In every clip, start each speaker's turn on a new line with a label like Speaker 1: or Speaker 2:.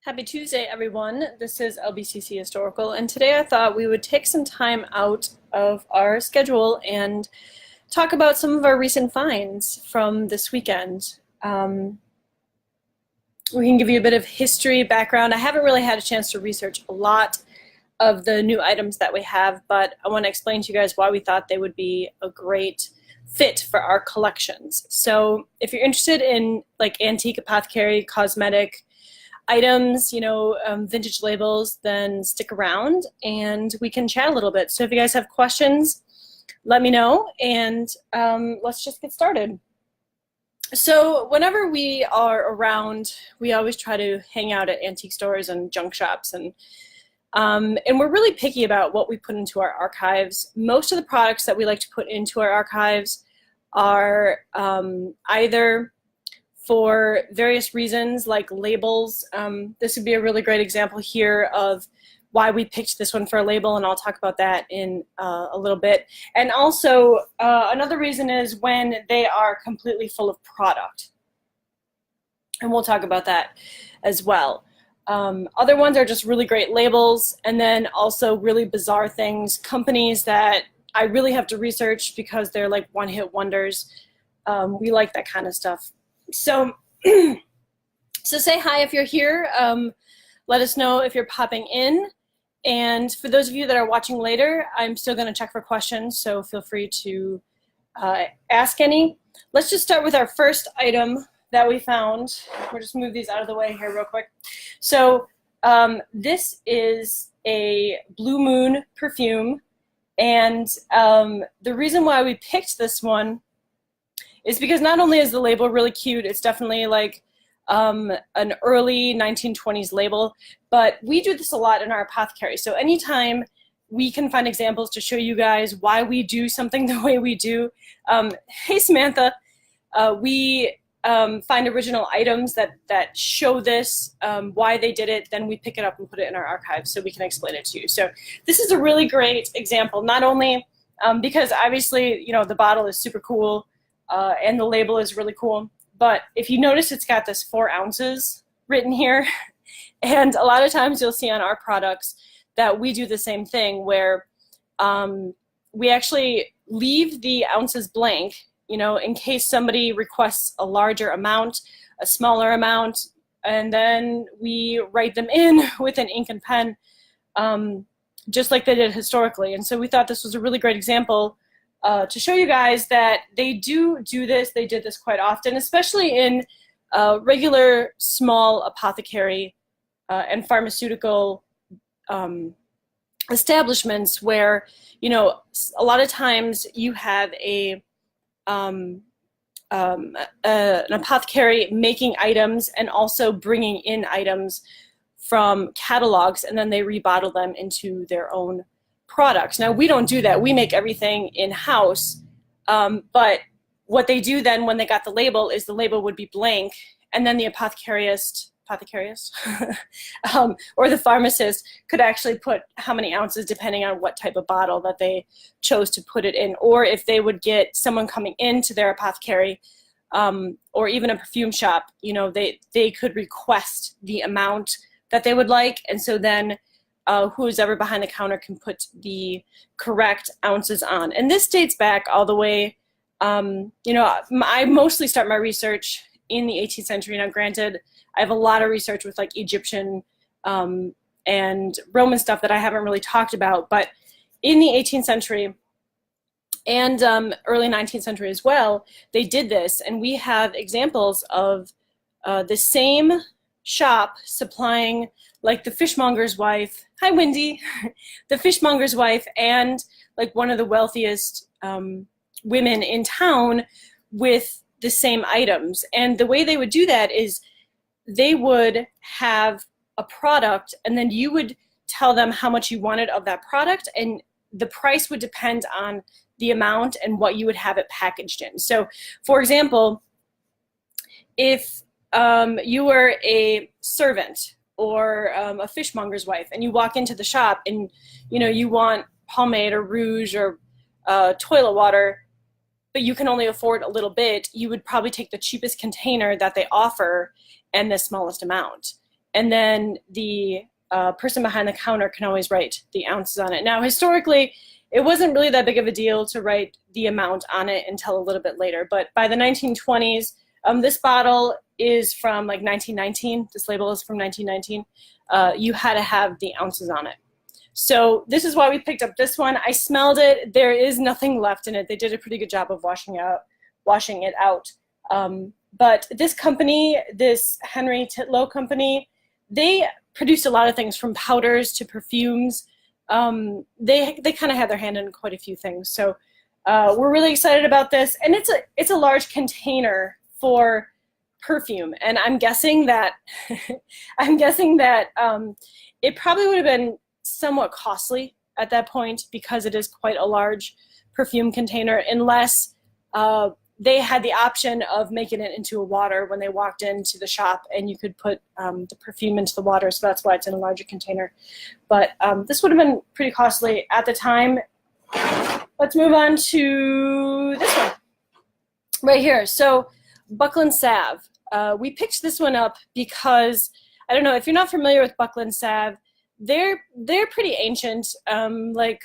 Speaker 1: Happy Tuesday, everyone. This is LBCC Historical, and today I thought we would take some time out of our schedule and talk about some of our recent finds from this weekend. We can give you a bit of history, background. I haven't really had a chance to research a lot of the new items that we have, but I want to explain to you guys why we thought they would be a great fit for our collections. So if you're interested in like antique apothecary, cosmetic, items, vintage labels, then stick around and we can chat a little bit. So if you guys have questions, let me know, and let's just get started. So whenever we are around, we always try to hang out at antique stores and junk shops, and we're really picky about what we put into our archives. Most of the products that we like to put into our archives are either for various reasons, like labels. This would be a really great example here of why we picked this one for a label, and I'll talk about that in a little bit. And also, another reason is when they are completely full of product, and we'll talk about that as well. Other ones are just really great labels, and then also really bizarre things, companies that I really have to research because they're like one-hit wonders. We like that kind of stuff. So say hi if you're here. Let us know if you're popping in. And for those of you that are watching later, I'm still going to check for questions, so feel free to ask any. Let's just start with our first item that we found. We'll just move these out of the way here real quick. So this is a Blue Moon perfume, and the reason why we picked this one is because not only is the label really cute, it's definitely like an early 1920s label, but we do this a lot in our apothecary. So anytime we can find examples to show you guys why we do something the way we do, hey Samantha, we find original items that show this, why they did it, then we pick it up and put it in our archives so we can explain it to you. So this is a really great example, not only because obviously, the bottle is super cool, and the label is really cool. But if you notice, it's got this 4 ounces written here. And a lot of times you'll see on our products that we do the same thing where we actually leave the ounces blank, in case somebody requests a larger amount, a smaller amount, and then we write them in with an ink and pen, just like they did historically. And so we thought this was a really great example to show you guys that they do this. They did this quite often, especially in regular small apothecary and pharmaceutical establishments where, a lot of times you have an apothecary making items and also bringing in items from catalogs, and then they rebottle them into their own products. Now, we don't do that. We make everything in-house, but what they do then when they got the label is the label would be blank, and then the apothecarist or the pharmacist could actually put how many ounces depending on what type of bottle that they chose to put it in. Or if they would get someone coming into their apothecary or even a perfume shop, they could request the amount that they would like, and so then who's ever behind the counter can put the correct ounces on. And this dates back all the way, I mostly start my research in the 18th century. Now, granted, I have a lot of research with like Egyptian and Roman stuff that I haven't really talked about, but in the 18th century and early 19th century as well, they did this, and we have examples of the same shop supplying like the fishmonger's wife, hi Wendy, the fishmonger's wife, and like one of the wealthiest women in town with the same items. And the way they would do that is they would have a product, and then you would tell them how much you wanted of that product, and the price would depend on the amount and what you would have it packaged in. So for example, if you were a servant or a fishmonger's wife, and you walk into the shop and you want pomade or rouge or toilet water, but you can only afford a little bit, you would probably take the cheapest container that they offer and the smallest amount. and then the person behind the counter can always write the ounces on it. Now, historically, it wasn't really that big of a deal to write the amount on it until a little bit later. But by the 1920s, this bottle is from like 1919. This label is from 1919. You had to have the ounces on it. So this is why we picked up this one. I smelled it. There is nothing left in it. They did a pretty good job of washing it out. But this company, this Henry Titlow company, they produced a lot of things from powders to perfumes. They kind of had their hand in quite a few things. So we're really excited about this. And it's a large container for perfume. And I'm guessing that it probably would have been somewhat costly at that point because it is quite a large perfume container, unless they had the option of making it into a water when they walked into the shop, and you could put the perfume into the water, so that's why it's in a larger container. But this would have been pretty costly at the time. Let's move on to this one right here. So Bucklands Salve. We picked this one up because, I don't know, if you're not familiar with Bucklands Salve, they're pretty ancient, like,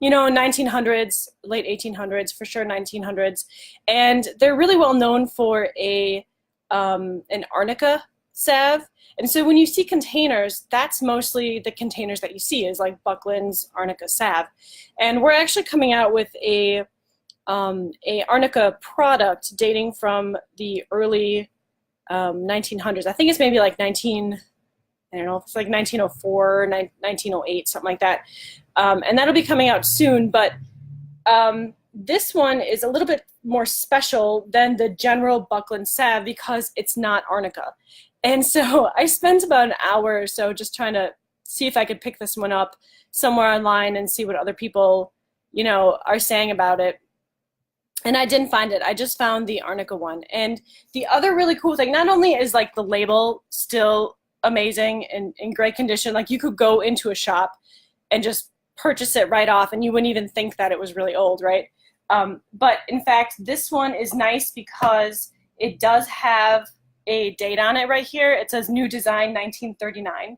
Speaker 1: you know, 1900s, late 1800s, for sure 1900s. And they're really well known for an arnica salve. And so when you see containers, that's mostly the containers that you see is like Bucklands arnica salve. And we're actually coming out with a arnica product dating from the early 1900s. I think it's maybe like I don't know if it's like 1904, 1908, something like that. And that'll be coming out soon, but this one is a little bit more special than the general Bucklands Salve because it's not arnica. And so I spent about an hour or so just trying to see if I could pick this one up somewhere online and see what other people, you know, are saying about it. And I didn't find it. I just found the arnica one. And the other really cool thing, not only is like the label still amazing and in great condition, like you could go into a shop and just purchase it right off and you wouldn't even think that it was really old, right? But in fact, this one is nice because it does have a date on it right here. It says new design 1939.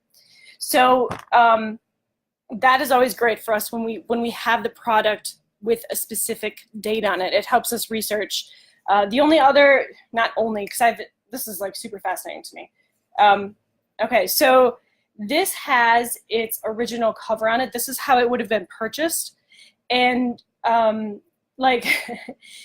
Speaker 1: So that is always great for us when we have the product with a specific date on it. It helps us research. The only other, not only, because this is like super fascinating to me. Okay, so this has its original cover on it. This is how it would have been purchased. And like,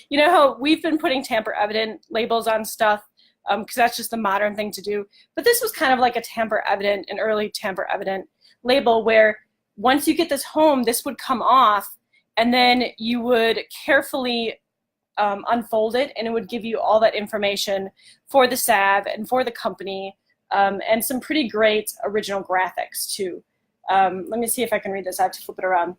Speaker 1: you know how we've been putting tamper evident labels on stuff because that's just the modern thing to do. But this was kind of like a tamper evident, an early tamper evident label where once you get this home, this would come off and then you would carefully unfold it and it would give you all that information for the salve and for the company. And some pretty great original graphics too. Let me see if I can read this. I have to flip it around.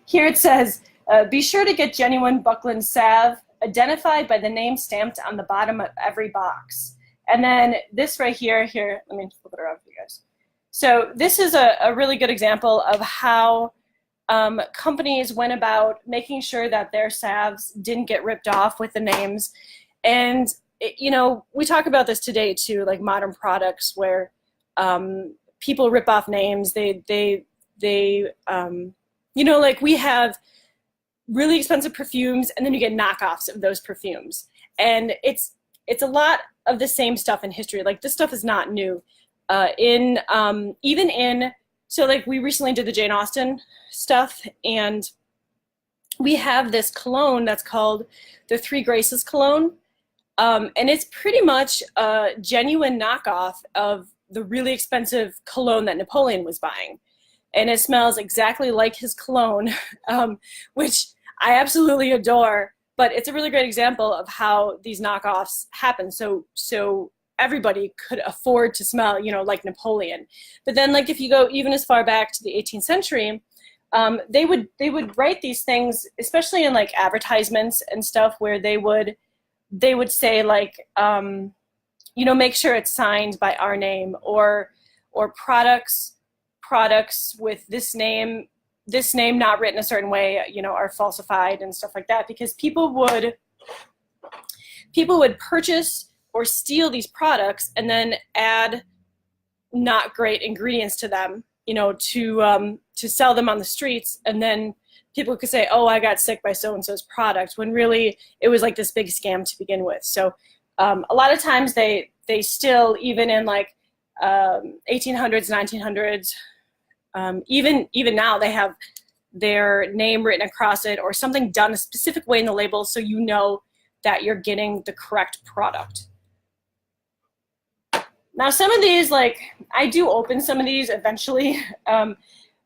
Speaker 1: Here it says, be sure to get genuine Bucklands Salve, identified by the name stamped on the bottom of every box. And then this right here, let me flip it around for you guys. So this is a really good example of how companies went about making sure that their salves didn't get ripped off with the names. And you know, we talk about this today too, like modern products where people rip off names. They you know, like we have really expensive perfumes and then you get knockoffs of those perfumes. And it's a lot of the same stuff in history. Like this stuff is not new. So like we recently did the Jane Austen stuff and we have this cologne that's called the Three Graces cologne. And it's pretty much a genuine knockoff of the really expensive cologne that Napoleon was buying. And it smells exactly like his cologne, which I absolutely adore. But it's a really great example of how these knockoffs happen. So everybody could afford to smell, you know, like Napoleon. But then, like if you go even as far back to the 18th century, they would write these things, especially in like advertisements and stuff, where they would say like, you know, make sure it's signed by our name, or products with this name not written a certain way, you know, are falsified and stuff like that, because people would purchase or steal these products and then add not great ingredients to them, you know, to sell them on the streets, and then people could say, oh, I got sick by so-and-so's product, when really it was like this big scam to begin with. So a lot of times they still, even in like 1800s, 1900s, even now, they have their name written across it or something done a specific way in the label so you know that you're getting the correct product. Now, some of these, like, I do open some of these eventually.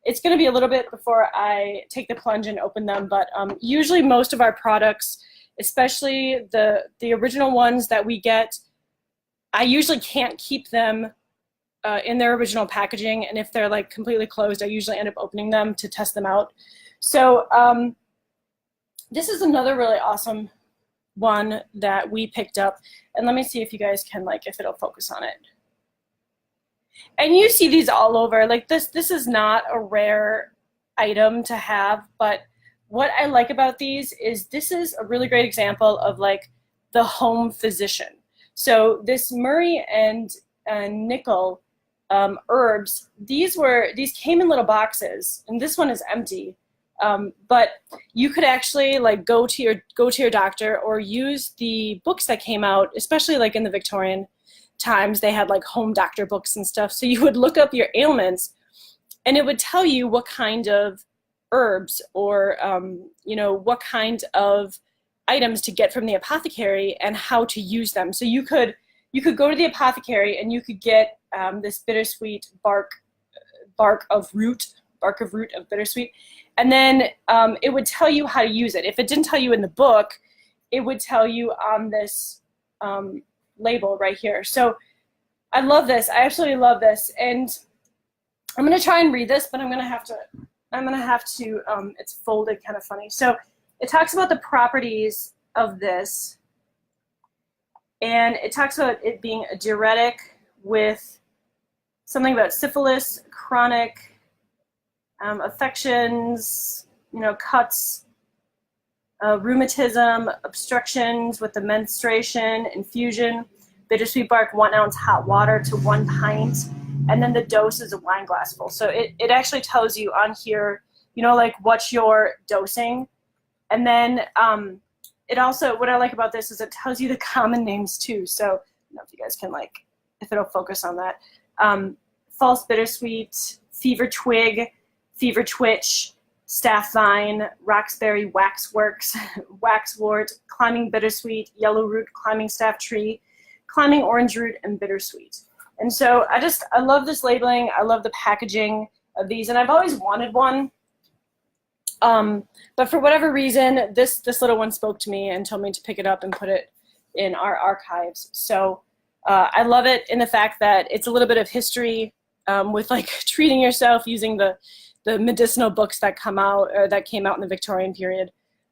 Speaker 1: It's going to be a little bit before I take the plunge and open them, but usually most of our products, especially the original ones that we get, I usually can't keep them in their original packaging, and if they're like completely closed, I usually end up opening them to test them out. So this is another really awesome one that we picked up, and let me see if you guys can, like, if it'll focus on it. And you see these all over. Like, this is not a rare item to have, but what I like about these is this is a really great example of like the home physician. So this Murray and Nichol herbs, these came in little boxes, and this one is empty. But you could actually like go to your doctor or use the books that came out, especially like in the Victorian times. They had like home doctor books and stuff. So you would look up your ailments, and it would tell you what kind of herbs or you know, what kind of items to get from the apothecary and how to use them. So you could go to the apothecary and you could get this bittersweet bark of root of bittersweet, and then it would tell you how to use it. If it didn't tell you in the book, it would tell you on this label right here. So I love this. I absolutely love this, and I'm gonna try and read this, but I'm gonna have to. It's folded kind of funny. So it talks about the properties of this, and it talks about it being a diuretic with something about syphilis, chronic affections, you know, cuts, rheumatism, obstructions with the menstruation, infusion, bittersweet bark, 1 ounce hot water to 1 pint, and then the dose is a wine glass full. So it actually tells you on here, you know, like what's your dosing. And then it also, what I like about this is it tells you the common names too. So I don't know if you guys can, like, if it'll focus on that. False bittersweet, fever twig, fever twitch, staff vine, roxberry waxworks, waxwort, climbing bittersweet, yellow root, climbing staff tree, climbing orange root, and bittersweet. And so I love this labeling. I love the packaging of these, and I've always wanted one. But for whatever reason, this little one spoke to me and told me to pick it up and put it in our archives. So I love it in the fact that it's a little bit of history with like treating yourself using the medicinal books that come out or that came out in the Victorian period.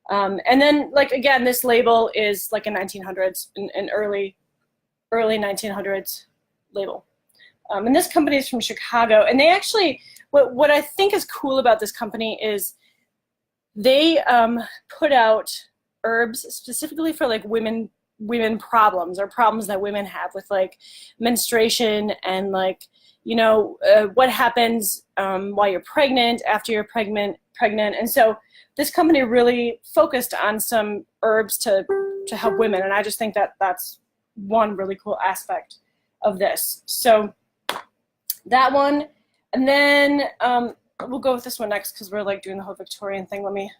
Speaker 1: And then, like, again, this label is like a 1900s, an early 1900s label. And this company is from Chicago, and they actually, what I think is cool about this company is they put out herbs specifically for like women problems, or problems that women have with like menstruation and, like, you know, what happens while you're pregnant, after you're pregnant. And so this company really focused on some herbs to help women, and I just think that that's one really cool aspect of this. So that one, and then we'll go with this one next because we're like doing the whole Victorian thing. Let me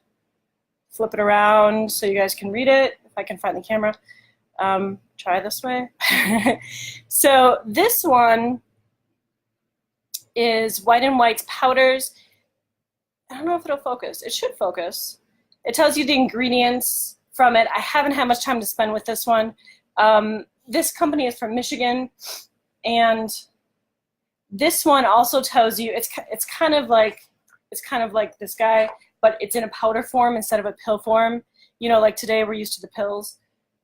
Speaker 1: flip it around so you guys can read it, if I can find the camera. Try this way. So this one is White and White's powders. I don't know if it'll focus. It should focus. It tells you the ingredients from it. I haven't had much time to spend with this one. This company is from Michigan, and this one also tells you it's kind of like this guy, but it's in a powder form instead of a pill form. You know, like today we're used to the pills,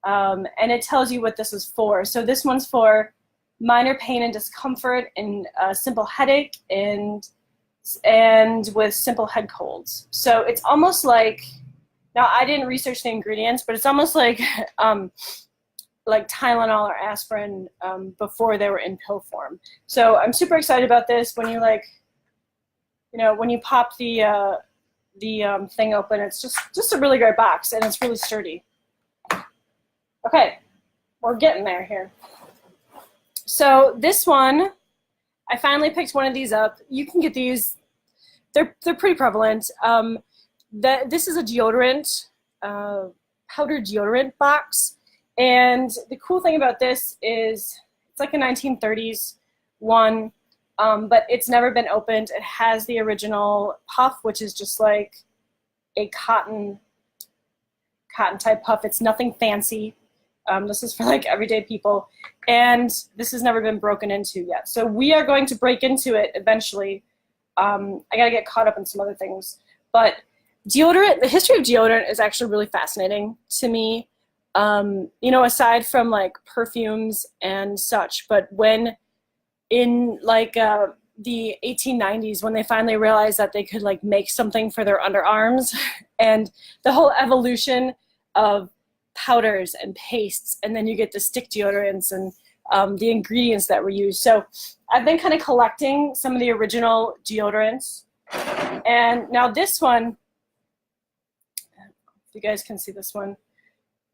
Speaker 1: and it tells you what this is for. So this one's for minor pain and discomfort, and simple headache, and with simple head colds. So it's almost like, now I didn't research the ingredients, but it's almost like like Tylenol or aspirin before they were in pill form. So I'm super excited about this. When you like, you know, when you pop the thing open, it's just a really great box, and it's really sturdy. Okay, we're getting there here. So this one, I finally picked one of these up. You can get these. They're pretty prevalent. This is a deodorant, powder deodorant box. And the cool thing about this is it's like a 1930s one, but it's never been opened. It has the original puff, which is just like a cotton type puff. It's nothing fancy. This is for like everyday people. And this has never been broken into yet. So we are going to break into it eventually. I gotta get caught up in some other things. But deodorant, the history of deodorant is actually really fascinating to me. You know, aside from like perfumes and such, but when in like the 1890s, when they finally realized that they could like make something for their underarms, and the whole evolution of powders and pastes, and then you get the stick deodorants and the ingredients that were used. So I've been kind of collecting some of the original deodorants, and now this one, if you guys can see this one,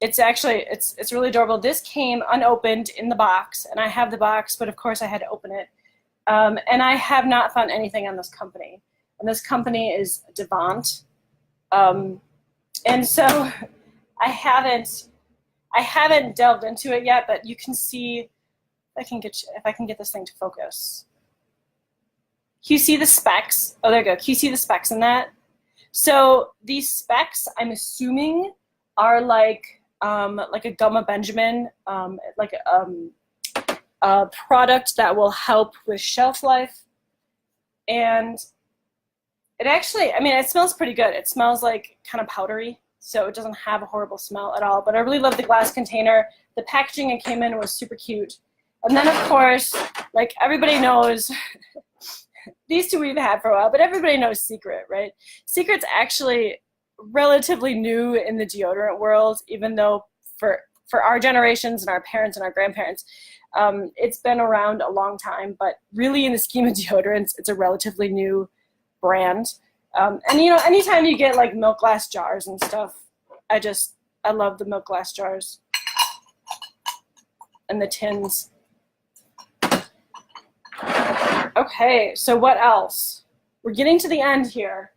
Speaker 1: it's actually, it's really adorable. This came unopened in the box, and I have the box, but of course I had to open it. And I have not found anything on this company. And this company is Devant. And so I haven't delved into it yet, but you can see, if I can get this thing to focus. Can you see the specs? Oh, there you go. Can you see the specs in that? So these specs, I'm assuming, are like a Gumma Benjamin, like a product that will help with shelf life. And it actually, I mean, it smells pretty good. It smells like kind of powdery, so it doesn't have a horrible smell at all. But I really love the glass container. The packaging it came in was super cute. And then, of course, like everybody knows, these two we've had for a while, but everybody knows Secret, right? Secret's actually relatively new in the deodorant world, even though for our generations and our parents and our grandparents, it's been around a long time. But really, in the scheme of deodorants, it's a relatively new brand. And you know, anytime you get like milk glass jars and stuff, I love the milk glass jars and the tins. Okay, so what else? We're getting to the end here.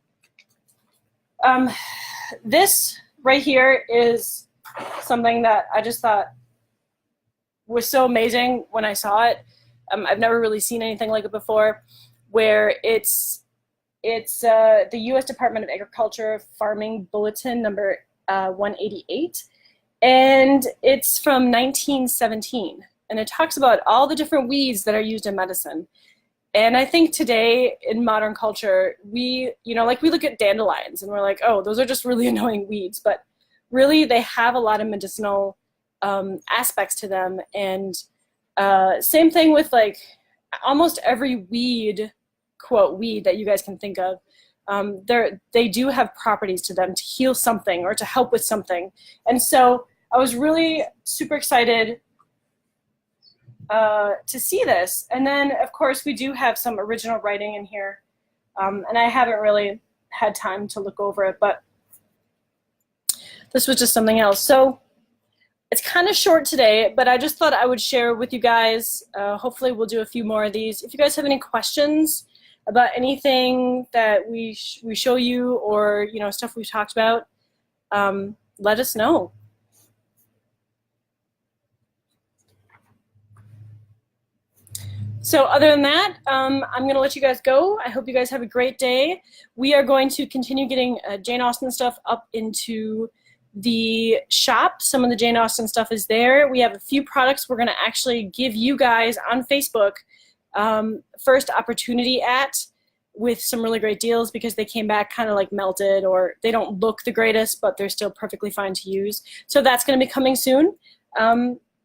Speaker 1: This right here is something that I just thought was so amazing when I saw it. I've never really seen anything like it before, where it's the U.S. Department of Agriculture Farming Bulletin number 188, and it's from 1917, and it talks about all the different weeds that are used in medicine. And I think today in modern culture, we look at dandelions and we're like, oh, those are just really annoying weeds. But really, they have a lot of medicinal aspects to them. And same thing with like almost every weed, quote, weed that you guys can think of. They do have properties to them to heal something or to help with something. And so I was really super excited to see this. And then, of course, we do have some original writing in here. And I haven't really had time to look over it, but this was just something else. So it's kind of short today, but I just thought I would share with you guys. Hopefully we'll do a few more of these. If you guys have any questions about anything that we show you, or stuff we've talked about, let us know. So other than that, I'm going to let you guys go. I hope you guys have a great day. We are going to continue getting Jane Austen stuff up into the shop. Some of the Jane Austen stuff is there. We have a few products we're going to actually give you guys on Facebook first opportunity at, with some really great deals, because they came back kind of like melted, or they don't look the greatest, but they're still perfectly fine to use. So that's going to be coming soon.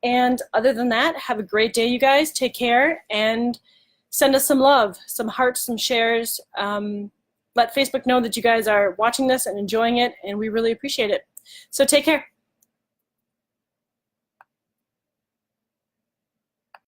Speaker 1: And other than that, have a great day, you guys. Take care, and send us some love, some hearts, some shares. Let Facebook know that you guys are watching this and enjoying it, and we really appreciate it. So take care.